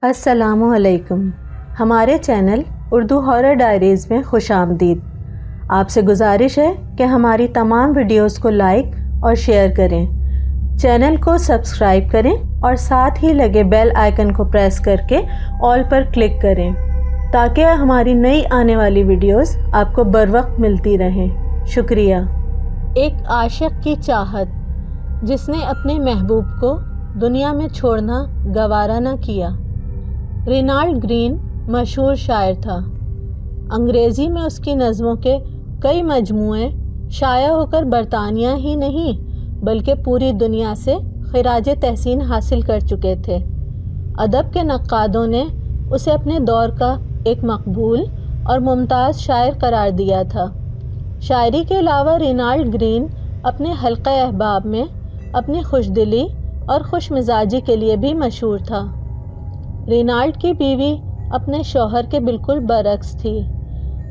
السلام علیکم، ہمارے چینل اردو ہارر ڈائریز میں خوش آمدید۔ آپ سے گزارش ہے کہ ہماری تمام ویڈیوز کو لائک اور شیئر کریں، چینل کو سبسکرائب کریں اور ساتھ ہی لگے بیل آئیکن کو پریس کر کے آل پر کلک کریں تاکہ ہماری نئی آنے والی ویڈیوز آپ کو بروقت ملتی رہیں۔ شکریہ۔ ایک عاشق کی چاہت جس نے اپنے محبوب کو دنیا میں چھوڑنا گوارا نہ کیا۔ رینالڈ گرین مشہور شاعر تھا۔ انگریزی میں اس کی نظموں کے کئی مجموعے شائع ہو کر برطانیہ ہی نہیں بلکہ پوری دنیا سے خراج تحسین حاصل کر چکے تھے۔ ادب کے نقادوں نے اسے اپنے دور کا ایک مقبول اور ممتاز شاعر قرار دیا تھا۔ شاعری کے علاوہ رینالڈ گرین اپنے حلقہ احباب میں اپنی خوش دلی اور خوش مزاجی کے لیے بھی مشہور تھا۔ رینالڈ کی بیوی اپنے شوہر کے بالکل برعکس تھی۔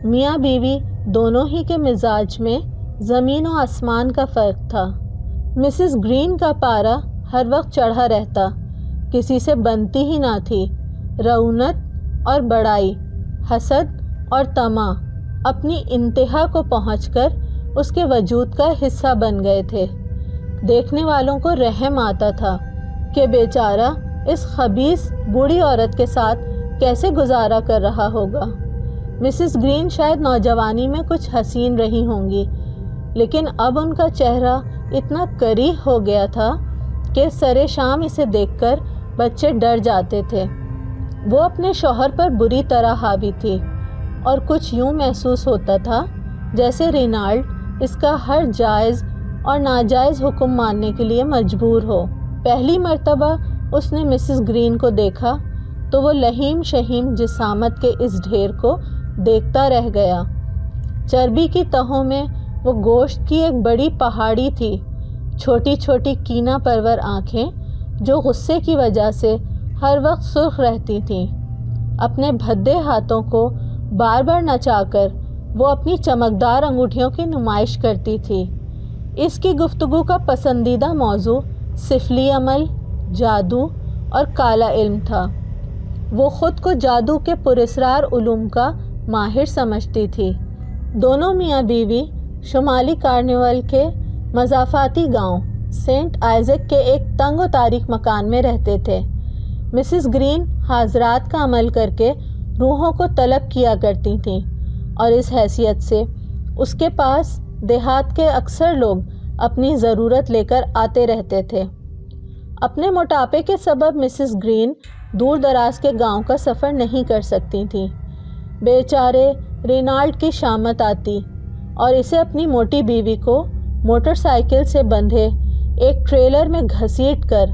میاں بیوی دونوں ہی کے مزاج میں زمین و آسمان کا فرق تھا۔ مسز گرین کا پارا ہر وقت چڑھا رہتا، کسی سے بنتی ہی نہ تھی۔ رعونت اور بڑائی، حسد اور طمع اپنی انتہا کو پہنچ کر اس کے وجود کا حصہ بن گئے تھے۔ دیکھنے والوں کو رحم آتا تھا کہ بیچارہ اس خبیث بوڑھی عورت کے ساتھ کیسے گزارا کر رہا ہوگا۔ مسز گرین شاید نوجوانی میں کچھ حسین رہی ہوں گی، لیکن اب ان کا چہرہ اتنا کریہ ہو گیا تھا کہ سرے شام اسے دیکھ کر بچے ڈر جاتے تھے۔ وہ اپنے شوہر پر بری طرح حاوی تھی اور کچھ یوں محسوس ہوتا تھا جیسے رینالڈ اس کا ہر جائز اور ناجائز حکم ماننے کے لیے مجبور ہو۔ پہلی مرتبہ اس نے مسز گرین کو دیکھا تو وہ لہیم شہیم جسامت کے اس ڈھیر کو دیکھتا رہ گیا۔ چربی کی تہوں میں وہ گوشت کی ایک بڑی پہاڑی تھی، چھوٹی چھوٹی کینہ پرور آنکھیں جو غصے کی وجہ سے ہر وقت سرخ رہتی تھیں۔ اپنے بھدے ہاتھوں کو بار بار نچا کر وہ اپنی چمکدار انگوٹھیوں کی نمائش کرتی تھی۔ اس کی گفتگو کا پسندیدہ موضوع سفلی عمل، جادو اور کالا علم تھا۔ وہ خود کو جادو کے پراسرار علوم کا ماہر سمجھتی تھی۔ دونوں میاں بیوی شمالی کارنیول کے مضافاتی گاؤں سینٹ آئزیک کے ایک تنگ و تاریک مکان میں رہتے تھے۔ مسز گرین حاضرات کا عمل کر کے روحوں کو طلب کیا کرتی تھیں اور اس حیثیت سے اس کے پاس دیہات کے اکثر لوگ اپنی ضرورت لے کر آتے رہتے تھے۔ اپنے موٹاپے کے سبب مسز گرین دور دراز کے گاؤں کا سفر نہیں کر سکتی تھیں۔ بیچارے رینالڈ کی شامت آتی اور اسے اپنی موٹی بیوی کو موٹر سائیکل سے بندھے ایک ٹریلر میں گھسیٹ کر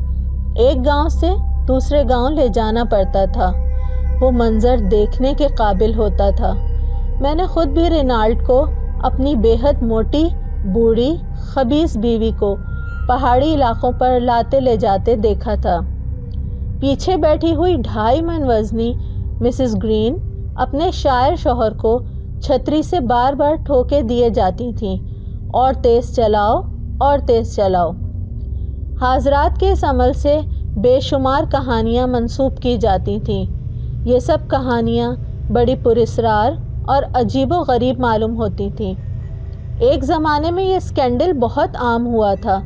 ایک گاؤں سے دوسرے گاؤں لے جانا پڑتا تھا۔ وہ منظر دیکھنے کے قابل ہوتا تھا۔ میں نے خود بھی رینالڈ کو اپنی بے حد موٹی بوڑھی خبیث بیوی کو پہاڑی علاقوں پر لاتے لے جاتے دیکھا تھا۔ پیچھے بیٹھی ہوئی 2.5 من وزنی مسز گرین اپنے شاعر شوہر کو چھتری سے بار بار ٹھوکے دیے جاتی تھیں، اور تیز چلاؤ اور تیز چلاؤ۔ حاضرات کے اس عمل سے بے شمار کہانیاں منسوب کی جاتی تھیں۔ یہ سب کہانیاں بڑی پراسرار اور عجیب و غریب معلوم ہوتی تھیں۔ ایک زمانے میں یہ اسکینڈل بہت عام ہوا تھا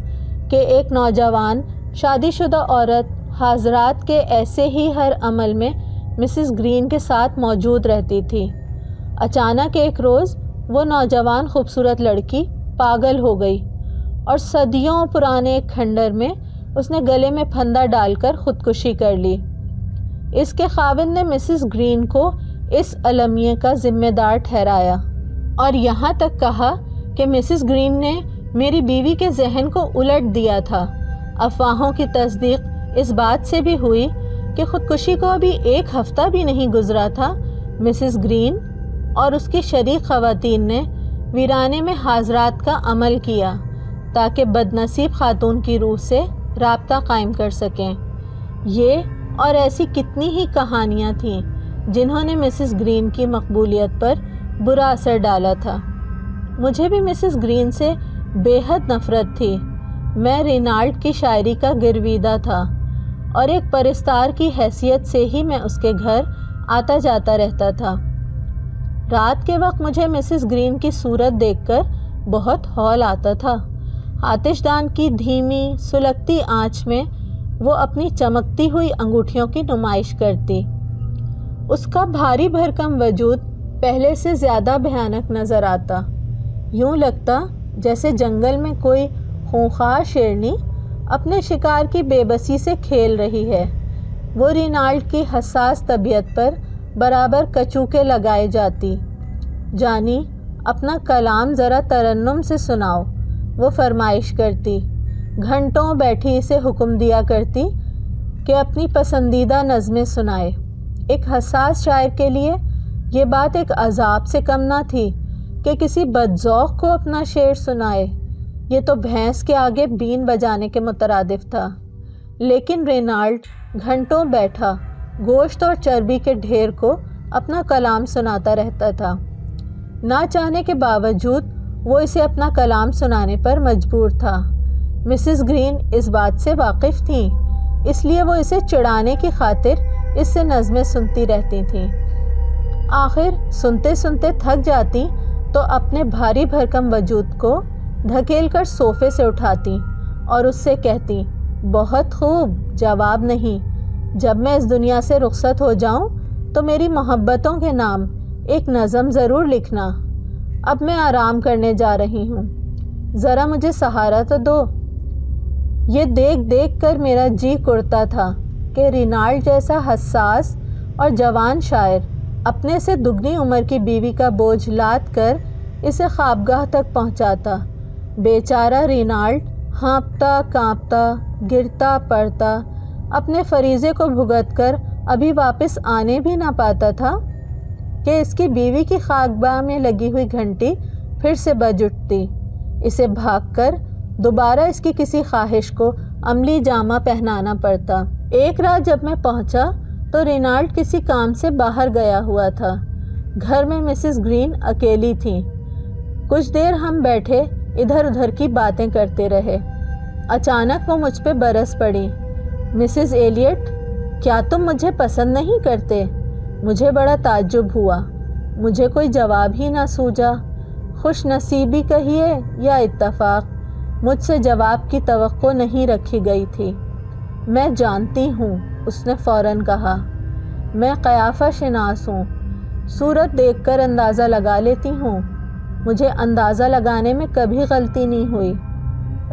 کہ ایک نوجوان شادی شدہ عورت حاضرات کے ایسے ہی ہر عمل میں مسز گرین کے ساتھ موجود رہتی تھی۔ اچانک ایک روز وہ نوجوان خوبصورت لڑکی پاگل ہو گئی اور صدیوں پرانے ایک کھنڈر میں اس نے گلے میں پھندا ڈال کر خودکشی کر لی۔ اس کے خاوند نے مسز گرین کو اس المیہ کا ذمہ دار ٹھہرایا اور یہاں تک کہا کہ مسز گرین نے میری بیوی کے ذہن کو الٹ دیا تھا۔ افواہوں کی تصدیق اس بات سے بھی ہوئی کہ خودکشی کو ابھی 1 ہفتہ بھی نہیں گزرا تھا، مسز گرین اور اس کی شریک خواتین نے ویرانے میں حاضرات کا عمل کیا تاکہ بدنصیب خاتون کی روح سے رابطہ قائم کر سکیں۔ یہ اور ایسی کتنی ہی کہانیاں تھیں جنہوں نے مسز گرین کی مقبولیت پر برا اثر ڈالا تھا۔ مجھے بھی مسز گرین سے بے حد نفرت تھی۔ میں رینالڈ کی شاعری کا گرویدہ تھا اور ایک پرستار کی حیثیت سے ہی میں اس کے گھر آتا جاتا رہتا تھا۔ رات کے وقت مجھے مسز گرین کی صورت دیکھ کر بہت ہول آتا تھا۔ آتش دان کی دھیمی سلگتی آنچ میں وہ اپنی چمکتی ہوئی انگوٹھیوں کی نمائش کرتی۔ اس کا بھاری بھرکم وجود پہلے سے زیادہ بھیانک نظر آتا۔ یوں لگتا جیسے جنگل میں کوئی خونخوار شیرنی اپنے شکار کی بے بسی سے کھیل رہی ہے۔ وہ رینالڈ کی حساس طبیعت پر برابر کچوکے لگائے جاتی۔ جانی اپنا کلام ذرا ترنم سے سناؤ، وہ فرمائش کرتی۔ گھنٹوں بیٹھی اسے حکم دیا کرتی کہ اپنی پسندیدہ نظمیں سنائے۔ ایک حساس شاعر کے لیے یہ بات ایک عذاب سے کم نہ تھی کہ کسی بدذوق کو اپنا شعر سنائے۔ یہ تو بھینس کے آگے بین بجانے کے مترادف تھا۔ لیکن رینالڈ گھنٹوں بیٹھا گوشت اور چربی کے ڈھیر کو اپنا کلام سناتا رہتا تھا۔ نہ چاہنے کے باوجود وہ اسے اپنا کلام سنانے پر مجبور تھا۔ مسز گرین اس بات سے واقف تھیں، اس لیے وہ اسے چڑھانے کی خاطر اس سے نظمیں سنتی رہتی تھیں۔ آخر سنتے سنتے تھک جاتی تو اپنے بھاری بھرکم وجود کو دھکیل کر صوفے سے اٹھاتی اور اس سے کہتی، بہت خوب، جواب نہیں۔ جب میں اس دنیا سے رخصت ہو جاؤں تو میری محبتوں کے نام ایک نظم ضرور لکھنا۔ اب میں آرام کرنے جا رہی ہوں، ذرا مجھے سہارا تو دو۔ یہ دیکھ دیکھ کر میرا جی کرتا تھا کہ رینالڈ جیسا حساس اور جوان شاعر اپنے سے دگنی عمر کی بیوی کا بوجھ لاد کر اسے خوابگاہ تک پہنچاتا۔ بیچارہ رینالڈ ہانپتا کانپتا گرتا پڑتا اپنے فریضے کو بھگت کر ابھی واپس آنے بھی نہ پاتا تھا کہ اس کی بیوی کی خاکباہ میں لگی ہوئی گھنٹی پھر سے بج اٹھتی۔ اسے بھاگ کر دوبارہ اس کی کسی خواہش کو عملی جامہ پہنانا پڑتا۔ ایک رات جب میں پہنچا تو رینالڈ کسی کام سے باہر گیا ہوا تھا۔ گھر میں مسز گرین اکیلی تھیں۔ کچھ دیر ہم بیٹھے ادھر ادھر کی باتیں کرتے رہے۔ اچانک وہ مجھ پہ برس پڑی۔ مسز ایلیٹ، کیا تم مجھے پسند نہیں کرتے؟ مجھے بڑا تعجب ہوا۔ مجھے کوئی جواب ہی نہ سوجا۔ خوش نصیبی کہیے یا اتفاق، مجھ سے جواب کی توقع نہیں رکھی گئی تھی۔ میں جانتی ہوں، اس نے فوراً کہا۔ میں قیافہ شناس ہوں، صورت دیکھ کر اندازہ لگا لیتی ہوں۔ مجھے اندازہ لگانے میں کبھی غلطی نہیں ہوئی۔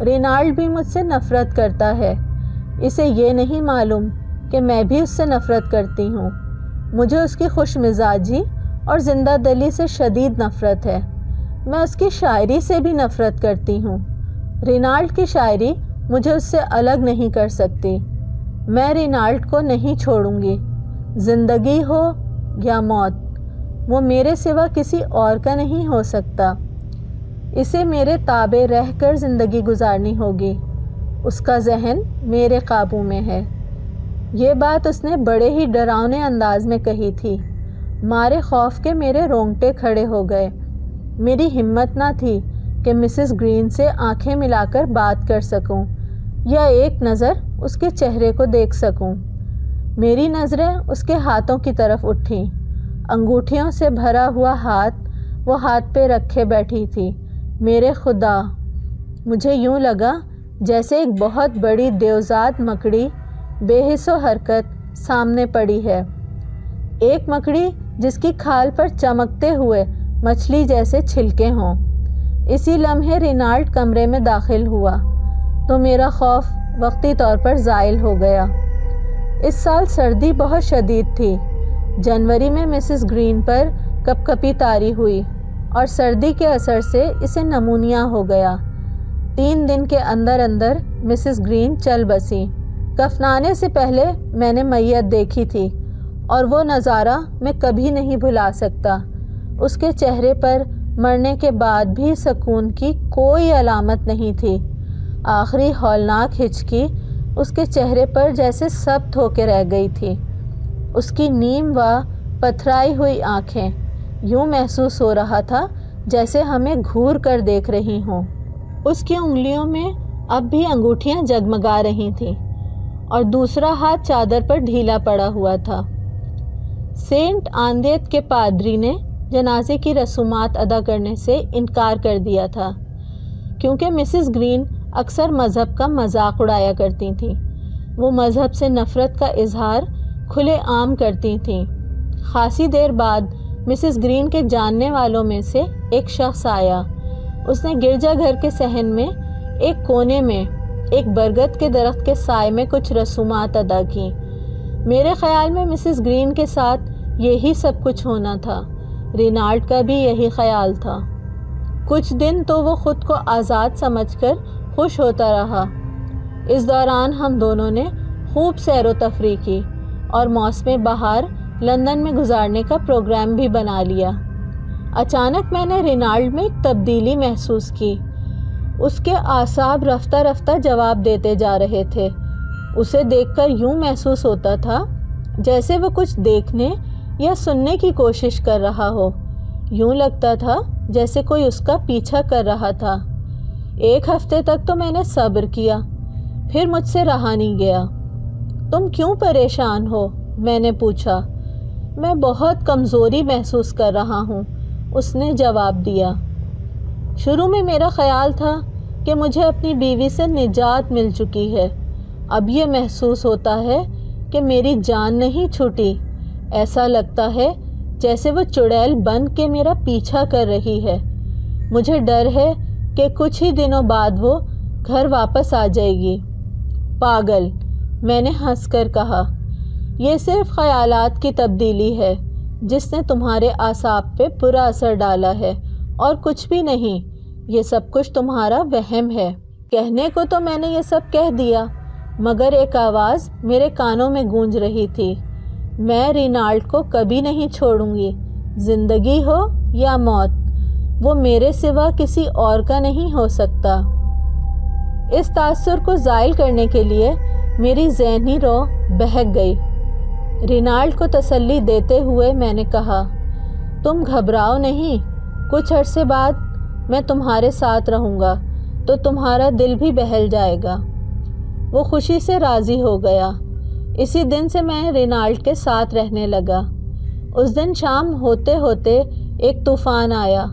رینالڈ بھی مجھ سے نفرت کرتا ہے۔ اسے یہ نہیں معلوم کہ میں بھی اس سے نفرت کرتی ہوں۔ مجھے اس کی خوش مزاجی اور زندہ دلی سے شدید نفرت ہے۔ میں اس کی شاعری سے بھی نفرت کرتی ہوں۔ رینالڈ کی شاعری مجھے اس سے الگ نہیں کر سکتی۔ میں رینالڈ کو نہیں چھوڑوں گی، زندگی ہو یا موت۔ وہ میرے سوا کسی اور کا نہیں ہو سکتا۔ اسے میرے تابع رہ کر زندگی گزارنی ہوگی۔ اس کا ذہن میرے قابو میں ہے۔ یہ بات اس نے بڑے ہی ڈراؤنے انداز میں کہی تھی۔ مارے خوف کے میرے رونگٹے کھڑے ہو گئے۔ میری ہمت نہ تھی کہ مسز گرین سے آنکھیں ملا کر بات کر سکوں یا ایک نظر اس کے چہرے کو دیکھ سکوں۔ میری نظریں اس کے ہاتھوں کی طرف اٹھیں۔ انگوٹھیوں سے بھرا ہوا ہاتھ وہ ہاتھ پہ رکھے بیٹھی تھی۔ میرے خدا! مجھے یوں لگا جیسے ایک بہت بڑی دیوزاد مکڑی بے حس و حرکت سامنے پڑی ہے۔ ایک مکڑی جس کی کھال پر چمکتے ہوئے مچھلی جیسے چھلکے ہوں۔ اسی لمحے رینالڈ کمرے میں داخل ہوا تو میرا خوف وقتی طور پر زائل ہو گیا۔ اس سال سردی بہت شدید تھی۔ جنوری میں مسز گرین پر کپکپی طاری ہوئی اور سردی کے اثر سے اسے نمونیا ہو گیا۔ 3 دن کے اندر اندر مسز گرین چل بسی۔ کفنانے سے پہلے میں نے میت دیکھی تھی اور وہ نظارہ میں کبھی نہیں بھلا سکتا۔ اس کے چہرے پر مرنے کے بعد بھی سکون کی کوئی علامت نہیں تھی۔ آخری ہولناک ہچکی اس کے چہرے پر جیسے ثبت ہو کے رہ گئی تھی۔ اس کی نیم و پتھرائی ہوئی آنکھیں، یوں محسوس ہو رہا تھا جیسے ہمیں گھور کر دیکھ رہی ہوں۔ اس کی انگلیوں میں اب بھی انگوٹھیاں جگمگا رہی تھیں اور دوسرا ہاتھ چادر پر ڈھیلا پڑا ہوا تھا۔ سینٹ آندیت کے پادری نے جنازے کی رسومات ادا کرنے سے انکار کر دیا تھا کیونکہ مسز گرین اکثر مذہب کا مذاق اڑایا کرتی تھیں۔ وہ مذہب سے نفرت کا اظہار کھلے عام کرتی تھیں۔ خاصی دیر بعد مسز گرین کے جاننے والوں میں سے ایک شخص آیا۔ اس نے گرجا گھر کے صحن میں ایک کونے میں ایک برگد کے درخت کے سائے میں کچھ رسومات ادا کی۔ میرے خیال میں مسز گرین کے ساتھ یہی سب کچھ ہونا تھا۔ رینالڈ کا بھی یہی خیال تھا۔ کچھ دن تو وہ خود کو آزاد سمجھ کر خوش ہوتا رہا۔ اس دوران ہم دونوں نے خوب سیر و تفریح کی اور موسم بہار لندن میں گزارنے کا پروگرام بھی بنا لیا۔ اچانک میں نے رینالڈ میں ایک تبدیلی محسوس کی۔ اس کے اعصاب رفتہ رفتہ جواب دیتے جا رہے تھے۔ اسے دیکھ کر یوں محسوس ہوتا تھا جیسے وہ کچھ دیکھنے یا سننے کی کوشش کر رہا ہو۔ یوں لگتا تھا جیسے کوئی اس کا پیچھا کر رہا تھا۔ ایک ہفتے تک تو میں نے صبر کیا، پھر مجھ سے رہا نہیں گیا۔ تم کیوں پریشان ہو؟ میں نے پوچھا۔ میں بہت کمزوری محسوس کر رہا ہوں، اس نے جواب دیا۔ شروع میں میرا خیال تھا کہ مجھے اپنی بیوی سے نجات مل چکی ہے۔ اب یہ محسوس ہوتا ہے کہ میری جان نہیں چھوٹی۔ ایسا لگتا ہے جیسے وہ چڑیل بن کے میرا پیچھا کر رہی ہے۔ مجھے ڈر ہے کہ کچھ ہی دنوں بعد وہ گھر واپس آ جائے گی۔ پاگل، میں نے ہنس کر کہا۔ یہ صرف خیالات کی تبدیلی ہے جس نے تمہارے اعصاب پہ برا اثر ڈالا ہے اور کچھ بھی نہیں۔ یہ سب کچھ تمہارا وہم ہے۔ کہنے کو تو میں نے یہ سب کہہ دیا، مگر ایک آواز میرے کانوں میں گونج رہی تھی، میں رینالڈ کو کبھی نہیں چھوڑوں گی، زندگی ہو یا موت، وہ میرے سوا کسی اور کا نہیں ہو سکتا۔ اس تاثر کو زائل کرنے کے لیے میری ذہنی روح بہک گئی۔ رینالڈ کو تسلی دیتے ہوئے میں نے کہا، تم گھبراؤ نہیں، کچھ عرصے بعد میں تمہارے ساتھ رہوں گا تو تمہارا دل بھی بہل جائے گا۔ وہ خوشی سے راضی ہو گیا۔ اسی دن سے میں رینالڈ کے ساتھ رہنے لگا۔ اس دن شام ہوتے ہوتے ایک طوفان آیا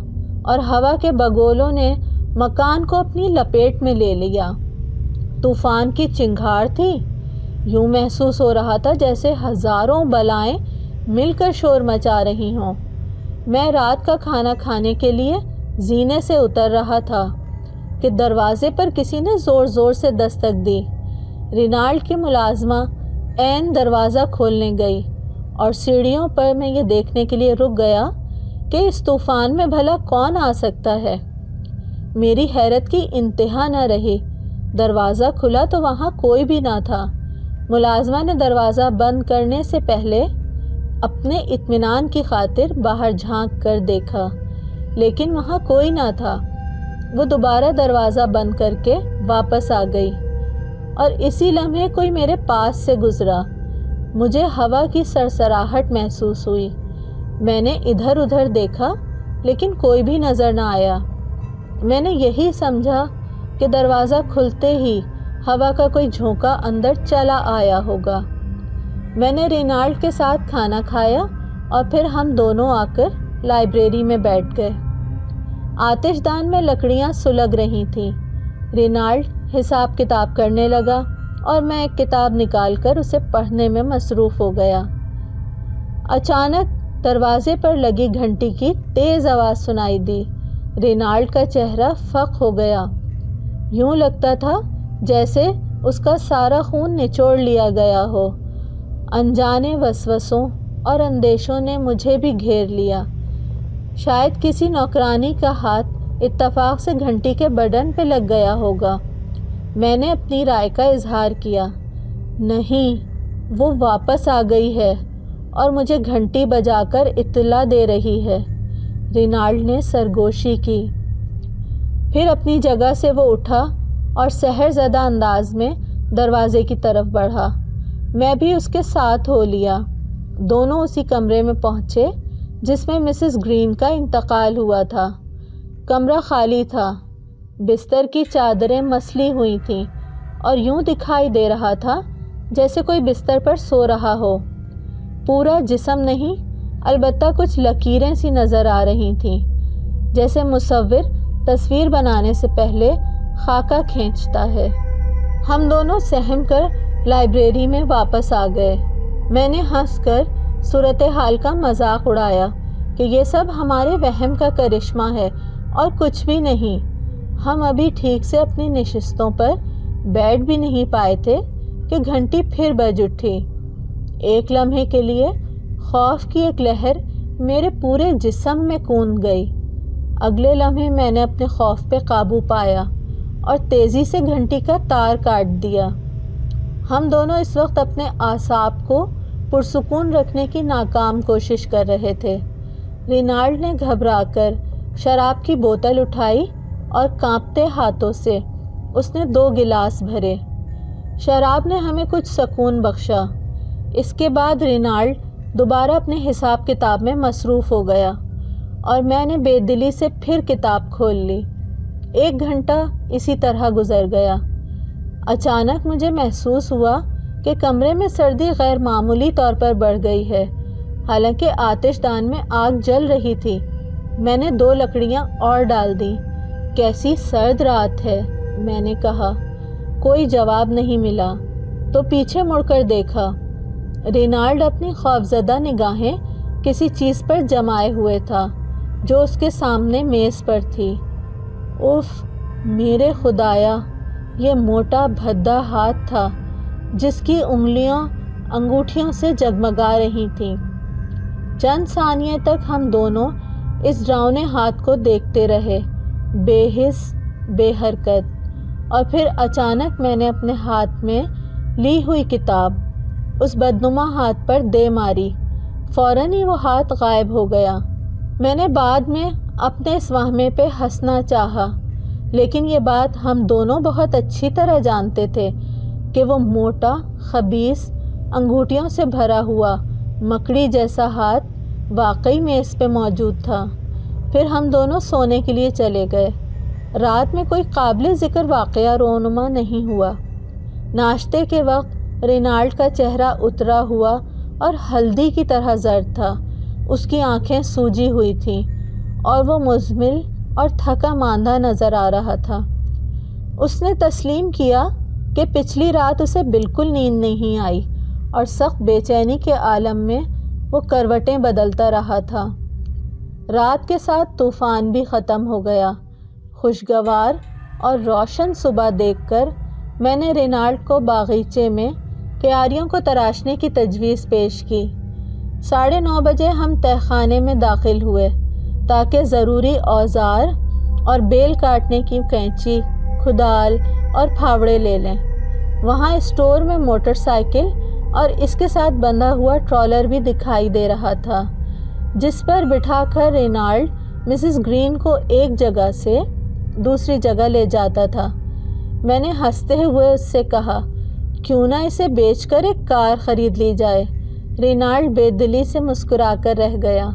اور ہوا کے بگولوں نے مکان کو اپنی لپیٹ میں لے لیا۔ طوفان کی چنگھاڑ تھی۔ یوں محسوس ہو رہا تھا جیسے ہزاروں بلائیں مل کر شور مچا رہی ہوں۔ میں رات کا کھانا کھانے کے لیے زینے سے اتر رہا تھا کہ دروازے پر کسی نے زور زور سے دستک دی۔ رینالڈ کی ملازمہ عین دروازہ کھولنے گئی اور سیڑھیوں پر میں یہ دیکھنے کے لیے رک گیا کہ اس طوفان میں بھلا کون آ سکتا ہے۔ میری حیرت کی انتہا نہ رہی۔ دروازہ کھلا تو وہاں کوئی بھی نہ تھا۔ ملازمہ نے دروازہ بند کرنے سے پہلے اپنے اطمینان کی خاطر باہر جھانک کر دیکھا، لیکن وہاں کوئی نہ تھا۔ وہ دوبارہ دروازہ بند کر کے واپس آ گئی اور اسی لمحے کوئی میرے پاس سے گزرا۔ مجھے ہوا کی سرسراہٹ محسوس ہوئی۔ میں نے ادھر ادھر دیکھا لیکن کوئی بھی نظر نہ آیا۔ میں نے یہی سمجھا کہ دروازہ کھلتے ہی ہوا کا کوئی جھونکا اندر چلا آیا ہوگا۔ میں نے رینالڈ کے ساتھ کھانا کھایا اور پھر ہم دونوں آ کر لائبریری میں بیٹھ گئے۔ آتش دان میں لکڑیاں سلگ رہی تھیں۔ رینالڈ حساب کتاب کرنے لگا اور میں ایک کتاب نکال کر اسے پڑھنے میں مصروف ہو گیا۔ اچانک دروازے پر لگی گھنٹی کی تیز آواز سنائی دی۔ رینالڈ کا چہرہ فق ہو گیا۔ یوں لگتا تھا جیسے اس کا سارا خون نچوڑ لیا گیا ہو۔ انجانے وسوسوں اور اندیشوں نے مجھے بھی گھیر لیا۔ شاید کسی نوکرانی کا ہاتھ اتفاق سے گھنٹی کے بٹن پہ لگ گیا ہوگا۔ میں نے اپنی رائے کا اظہار کیا، نہیں، وہ واپس آ گئی ہے اور مجھے گھنٹی بجا کر اطلاع دے رہی ہے۔ رینالڈ نے سرگوشی کی۔ پھر اپنی جگہ سے وہ اٹھا اور سحر زدہ انداز میں دروازے کی طرف بڑھا۔ میں بھی اس کے ساتھ ہو لیا۔ دونوں اسی کمرے میں پہنچے جس میں مسز گرین کا انتقال ہوا تھا۔ کمرہ خالی تھا، بستر کی چادریں مسلی ہوئی تھیں اور یوں دکھائی دے رہا تھا جیسے کوئی بستر پر سو رہا ہو۔ پورا جسم نہیں، البتہ کچھ لکیریں سی نظر آ رہی تھیں، جیسے مصور تصویر بنانے سے پہلے خاکہ کھینچتا ہے۔ ہم دونوں سہم کر لائبریری میں واپس آ گئے۔ میں نے ہنس کر صورتحال کا مذاق اڑایا کہ یہ سب ہمارے وہم کا کرشمہ ہے اور کچھ بھی نہیں۔ ہم ابھی ٹھیک سے اپنی نشستوں پر بیٹھ بھی نہیں پائے تھے کہ گھنٹی پھر بج اٹھی۔ ایک لمحے کے لیے خوف کی ایک لہر میرے پورے جسم میں کوند گئی۔ اگلے لمحے میں نے اپنے خوف پہ قابو پایا اور تیزی سے گھنٹی کا تار کاٹ دیا۔ ہم دونوں اس وقت اپنے اعصاب کو پرسکون رکھنے کی ناکام کوشش کر رہے تھے۔ رینالڈ نے گھبرا کر شراب کی بوتل اٹھائی اور کانپتے ہاتھوں سے اس نے 2 گلاس بھرے۔ شراب نے ہمیں کچھ سکون بخشا۔ اس کے بعد رینالڈ دوبارہ اپنے حساب کتاب میں مصروف ہو گیا اور میں نے بے دلی سے پھر کتاب کھول لی۔ 1 گھنٹہ اسی طرح گزر گیا۔ اچانک مجھے محسوس ہوا کہ کمرے میں سردی غیر معمولی طور پر بڑھ گئی ہے، حالانکہ آتش دان میں آگ جل رہی تھی۔ میں نے 2 لکڑیاں اور ڈال دیں۔ کیسی سرد رات ہے، میں نے کہا۔ کوئی جواب نہیں ملا تو پیچھے مڑ کر دیکھا۔ رینالڈ اپنی خوفزدہ نگاہیں کسی چیز پر جمائے ہوئے تھا جو اس کے سامنے میز پر تھی۔ اف، میرے خدایا، یہ موٹا بھدا ہاتھ تھا جس کی انگلیاں انگوٹھیوں سے جگمگا رہی تھیں۔ چند ثانیے تک ہم دونوں اس ڈراؤنے ہاتھ کو دیکھتے رہے، بے حس بے حرکت، اور پھر اچانک میں نے اپنے ہاتھ میں لی ہوئی کتاب اس بدنما ہاتھ پر دے ماری۔ فوراً ہی وہ ہاتھ غائب ہو گیا۔ میں نے بعد میں اپنے اس وہمے پہ ہنسنا چاہا، لیکن یہ بات ہم دونوں بہت اچھی طرح جانتے تھے کہ وہ موٹا، خبیث، انگوٹھیوں سے بھرا ہوا مکڑی جیسا ہاتھ واقعی میز پہ موجود تھا۔ پھر ہم دونوں سونے کے لیے چلے گئے۔ رات میں کوئی قابل ذکر واقعہ رونما نہیں ہوا۔ ناشتے کے وقت رینالڈ کا چہرہ اترا ہوا اور ہلدی کی طرح زرد تھا۔ اس کی آنکھیں سوجی ہوئی تھیں اور وہ مزمل اور تھکا ماندہ نظر آ رہا تھا۔ اس نے تسلیم کیا کہ پچھلی رات اسے بالکل نیند نہیں آئی اور سخت بے چینی کے عالم میں وہ کروٹیں بدلتا رہا تھا۔ رات کے ساتھ طوفان بھی ختم ہو گیا۔ خوشگوار اور روشن صبح دیکھ کر میں نے رینالڈ کو باغیچے میں کیاریوں کو تراشنے کی تجویز پیش کی۔ 9:30 بجے ہم تہہ خانے میں داخل ہوئے تاکہ ضروری اوزار اور بیل کاٹنے کی کینچی، کھدال اور پھاوڑے لے لیں۔ وہاں اسٹور میں موٹر سائیکل اور اس کے ساتھ بندھا ہوا ٹرالر بھی دکھائی دے رہا تھا، جس پر بٹھا کر رینالڈ مسز گرین کو ایک جگہ سے دوسری جگہ لے جاتا تھا۔ میں نے ہنستے ہوئے اس سے کہا، کیوں نہ اسے بیچ کر ایک کار خرید لی جائے۔ رینالڈ بے دلی سے مسکرا کر رہ گیا۔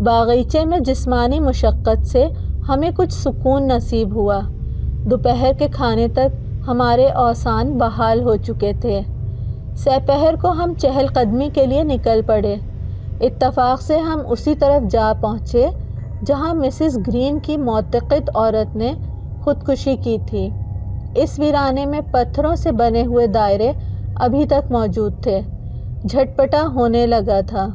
باغیچے میں جسمانی مشقت سے ہمیں کچھ سکون نصیب ہوا۔ دوپہر کے کھانے تک ہمارے اوسان بحال ہو چکے تھے۔ سپہر کو ہم چہل قدمی کے لیے نکل پڑے۔ اتفاق سے ہم اسی طرف جا پہنچے جہاں مسز گرین کی معتقد عورت نے خودکشی کی تھی۔ اس ویرانے میں پتھروں سے بنے ہوئے دائرے ابھی تک موجود تھے۔ جھٹپٹا ہونے لگا تھا۔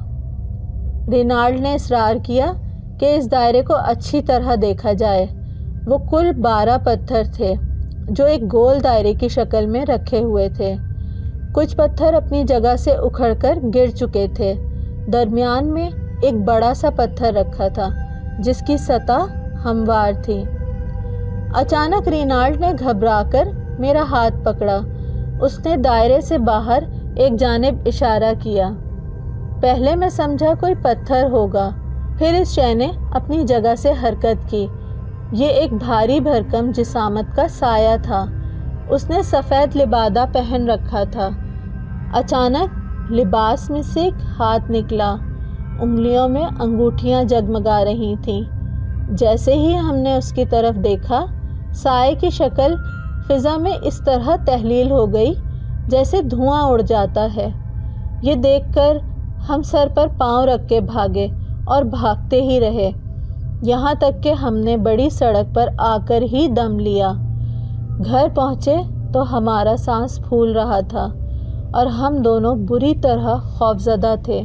رینالڈ نے اصرار کیا کہ اس دائرے کو اچھی طرح دیکھا جائے۔ وہ کل 12 پتھر تھے جو ایک گول دائرے کی شکل میں رکھے ہوئے تھے۔ کچھ پتھر اپنی جگہ سے اکھڑ کر گر چکے تھے۔ درمیان میں ایک بڑا سا پتھر رکھا تھا جس کی سطح ہموار تھی۔ اچانک رینالڈ نے گھبرا کر میرا ہاتھ پکڑا۔ اس نے دائرے سے باہر ایک جانب اشارہ کیا۔ پہلے میں سمجھا کوئی پتھر ہوگا، پھر اس شے نے اپنی جگہ سے حرکت کی۔ یہ ایک بھاری بھرکم جسامت کا سایہ تھا۔ اس نے سفید لبادہ پہن رکھا تھا۔ اچانک لباس میں سے ایک ہاتھ نکلا۔ انگلیوں میں انگوٹھیاں جگمگا رہی تھیں۔ جیسے ہی ہم نے اس کی طرف دیکھا، سائے کی شکل فضا میں اس طرح تحلیل ہو گئی جیسے دھواں اڑ جاتا ہے۔ یہ دیکھ کر ہم سر پر پاؤں رکھ کے بھاگے اور بھاگتے ہی رہے، یہاں تک کہ ہم نے بڑی سڑک پر آ کر ہی دم لیا۔ گھر پہنچے تو ہمارا سانس پھول رہا تھا اور ہم دونوں بری طرح خوفزدہ تھے۔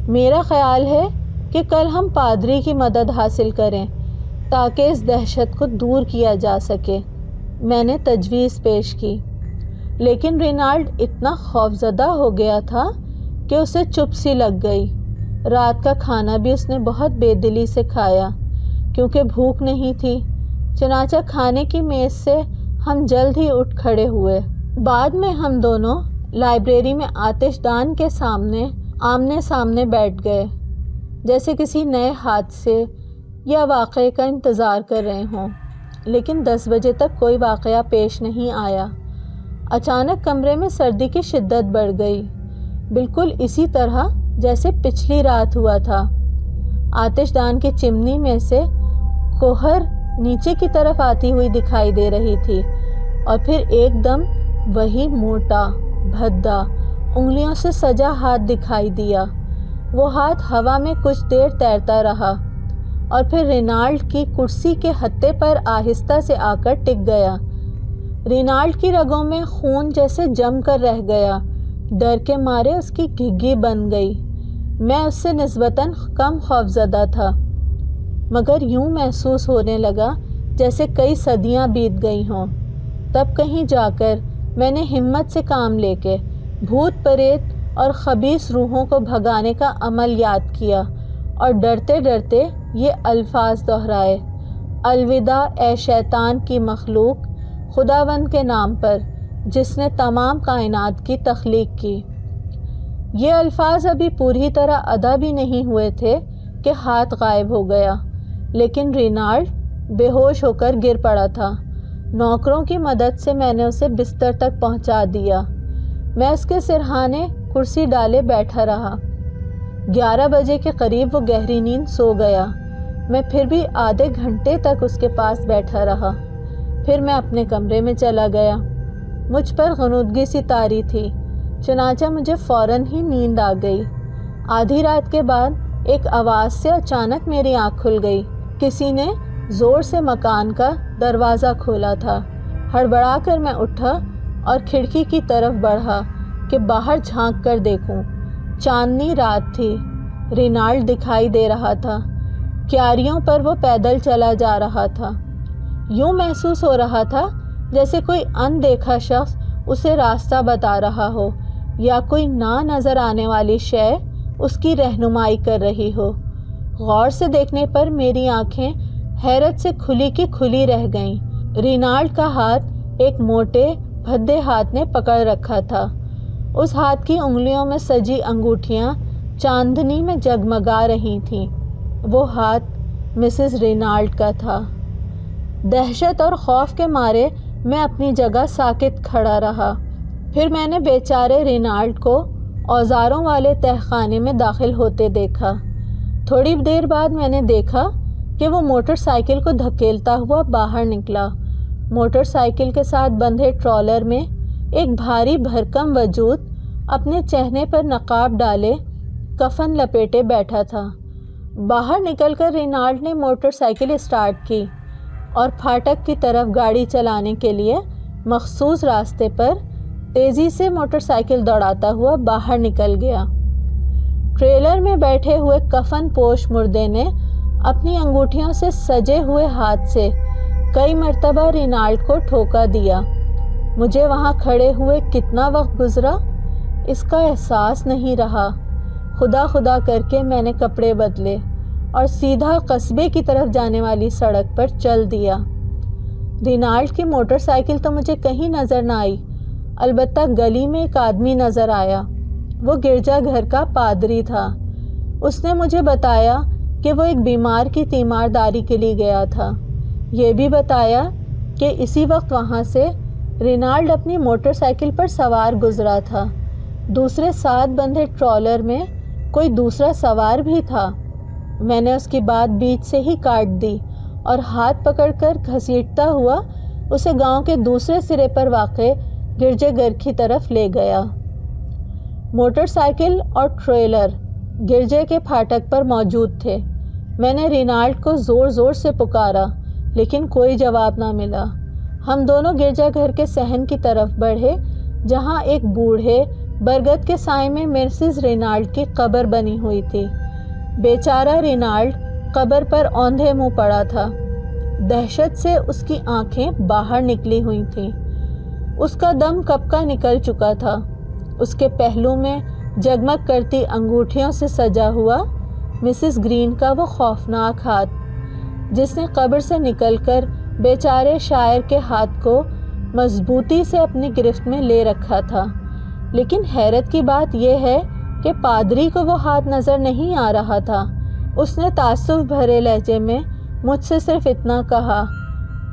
میرا خیال ہے کہ کل ہم پادری کی مدد حاصل کریں تاکہ اس دہشت کو دور کیا جا سکے، میں نے تجویز پیش کی۔ لیکن رینالڈ اتنا خوفزدہ ہو گیا تھا کہ اسے چپ سی لگ گئی۔ رات کا کھانا بھی اس نے بہت بے دلی سے کھایا کیونکہ بھوک نہیں تھی۔ چنانچہ کھانے کی میز سے ہم جلد ہی اٹھ کھڑے ہوئے۔ بعد میں ہم دونوں لائبریری میں آتش دان کے سامنے آمنے سامنے بیٹھ گئے، جیسے کسی نئے حادثے یا واقعے کا انتظار کر رہے ہوں۔ لیکن 10 بجے تک کوئی واقعہ پیش نہیں آیا۔ اچانک کمرے میں سردی کی شدت بڑھ گئی، بالکل اسی طرح جیسے پچھلی رات ہوا تھا۔ آتش دان کی چمنی میں سے کوہر نیچے کی طرف آتی ہوئی دکھائی دے رہی تھی اور پھر ایک دم وہی موٹا بھدا انگلیوں سے سجا ہاتھ دکھائی دیا۔ وہ ہاتھ ہوا میں کچھ دیر تیرتا رہا اور پھر رینالڈ کی کرسی کے ہتھے پر آہستہ سے آ کر ٹک گیا۔ رینالڈ کی رگوں میں خون جیسے جم کر رہ گیا، ڈر کے مارے اس کی گھگی بن گئی۔ میں اس سے نسبتاً کم خوفزدہ تھا، مگر یوں محسوس ہونے لگا جیسے کئی صدیاں بیت گئی ہوں۔ تب کہیں جا کر میں نے ہمت سے کام لے کے بھوت پریت اور خبیث روحوں کو بھگانے کا عمل یاد کیا اور ڈرتے ڈرتے یہ الفاظ دہرائے: الوداع اے شیطان کی مخلوق، خداوند کے نام پر جس نے تمام کائنات کی تخلیق کی۔ یہ الفاظ ابھی پوری طرح ادا بھی نہیں ہوئے تھے کہ ہاتھ غائب ہو گیا، لیکن رینالڈ بے ہوش ہو کر گر پڑا تھا۔ نوکروں کی مدد سے میں نے اسے بستر تک پہنچا دیا۔ میں اس کے سرہانے کرسی ڈالے بیٹھا رہا۔ 11 بجے کے قریب وہ گہری نیند سو گیا۔ میں پھر بھی آدھے گھنٹے تک اس کے پاس بیٹھا رہا، پھر میں اپنے کمرے میں چلا گیا۔ مجھ پر غنودگی سی طاری تھی، چنانچہ مجھے فوراً ہی نیند آ گئی۔ آدھی رات کے بعد ایک آواز سے اچانک میری آنکھ کھل گئی۔ کسی نے زور سے مکان کا دروازہ کھولا تھا۔ ہڑبڑا کر میں اٹھا اور کھڑکی کی طرف بڑھا کہ باہر جھانک کر دیکھوں۔ چاندنی رات تھی، رینالڈ دکھائی دے رہا تھا۔ کیاریوں پر وہ پیدل چلا جا رہا تھا۔ یوں محسوس ہو رہا تھا جیسے کوئی اندیکھا شخص اسے راستہ بتا رہا ہو یا کوئی نہ نظر آنے والی شے اس کی رہنمائی کر رہی ہو۔ غور سے دیکھنے پر میری آنکھیں حیرت سے کھلی کی کھلی رہ گئیں۔ رینالڈ کا ہاتھ ایک موٹے بھدے ہاتھ نے پکڑ رکھا تھا۔ اس ہاتھ کی انگلیوں میں سجی انگوٹھیاں چاندنی میں جگمگا رہی تھیں۔ وہ ہاتھ مسز رینالڈ کا تھا۔ دہشت اور خوف کے مارے میں اپنی جگہ ساکت کھڑا رہا۔ پھر میں نے بیچارے رینالڈ کو اوزاروں والے تہخانے میں داخل ہوتے دیکھا۔ تھوڑی دیر بعد میں نے دیکھا کہ وہ موٹر سائیکل کو دھکیلتا ہوا باہر نکلا۔ موٹر سائیکل کے ساتھ بندھے ٹرالر میں ایک بھاری بھرکم وجود اپنے چہرے پر نقاب ڈالے کفن لپیٹے بیٹھا تھا۔ باہر نکل کر رینالڈ نے موٹر سائیکل اسٹارٹ کی اور پھاٹک کی طرف گاڑی چلانے کے لیے مخصوص راستے پر تیزی سے موٹر سائیکل دوڑاتا ہوا باہر نکل گیا۔ ٹریلر میں بیٹھے ہوئے کفن پوش مردے نے اپنی انگوٹھیوں سے سجے ہوئے ہاتھ سے کئی مرتبہ رینالڈ کو ٹھوکا دیا۔ مجھے وہاں کھڑے ہوئے کتنا وقت گزرا اس کا احساس نہیں رہا۔ خدا خدا کر کے میں نے کپڑے بدلے اور سیدھا قصبے کی طرف جانے والی سڑک پر چل دیا۔ رینالڈ کی موٹر سائیکل تو مجھے کہیں نظر نہ آئی، البتہ گلی میں ایک آدمی نظر آیا۔ وہ گرجا گھر کا پادری تھا۔ اس نے مجھے بتایا کہ وہ ایک بیمار کی تیمارداری کے لیے گیا تھا۔ یہ بھی بتایا کہ اسی وقت وہاں سے رینالڈ اپنی موٹر سائیکل پر سوار گزرا تھا۔ دوسرے ساتھ بندھے ٹرالر میں کوئی دوسرا سوار بھی تھا۔ میں نے اس کی بات بیچ سے ہی کاٹ دی اور ہاتھ پکڑ کر گھسیٹتا ہوا اسے گاؤں کے دوسرے سرے پر واقع گرجے گھر کی طرف لے گیا۔ موٹر سائیکل اور ٹریلر گرجے کے پھاٹک پر موجود تھے۔ میں نے رینالڈ کو زور زور سے پکارا لیکن کوئی جواب نہ ملا۔ ہم دونوں گرجا گھر کے صحن کی طرف بڑھے جہاں ایک بوڑھے برگد کے سائے میں مسز رینالڈ کی قبر بنی ہوئی تھی۔ بیچارہ رینالڈ قبر پر اوندھے منہ پڑا تھا۔ دہشت سے اس کی آنکھیں باہر نکلی ہوئی تھیں۔ اس کا دم کب کا نکل چکا تھا۔ اس کے پہلو میں جگمگ کرتی انگوٹھیوں سے سجا ہوا مسز گرین کا وہ خوفناک ہاتھ جس نے قبر سے نکل کر بیچارے شاعر کے ہاتھ کو مضبوطی سے اپنی گرفت میں لے رکھا تھا۔ لیکن حیرت کی بات یہ ہے کہ پادری کو وہ ہاتھ نظر نہیں آ رہا تھا۔ اس نے تعصب بھرے لہجے میں مجھ سے صرف اتنا کہا،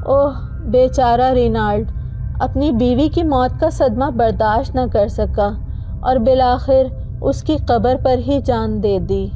اوہ بیچارہ رینالڈ اپنی بیوی کی موت کا صدمہ برداشت نہ کر سکا اور بالآخر اس کی قبر پر ہی جان دے دی۔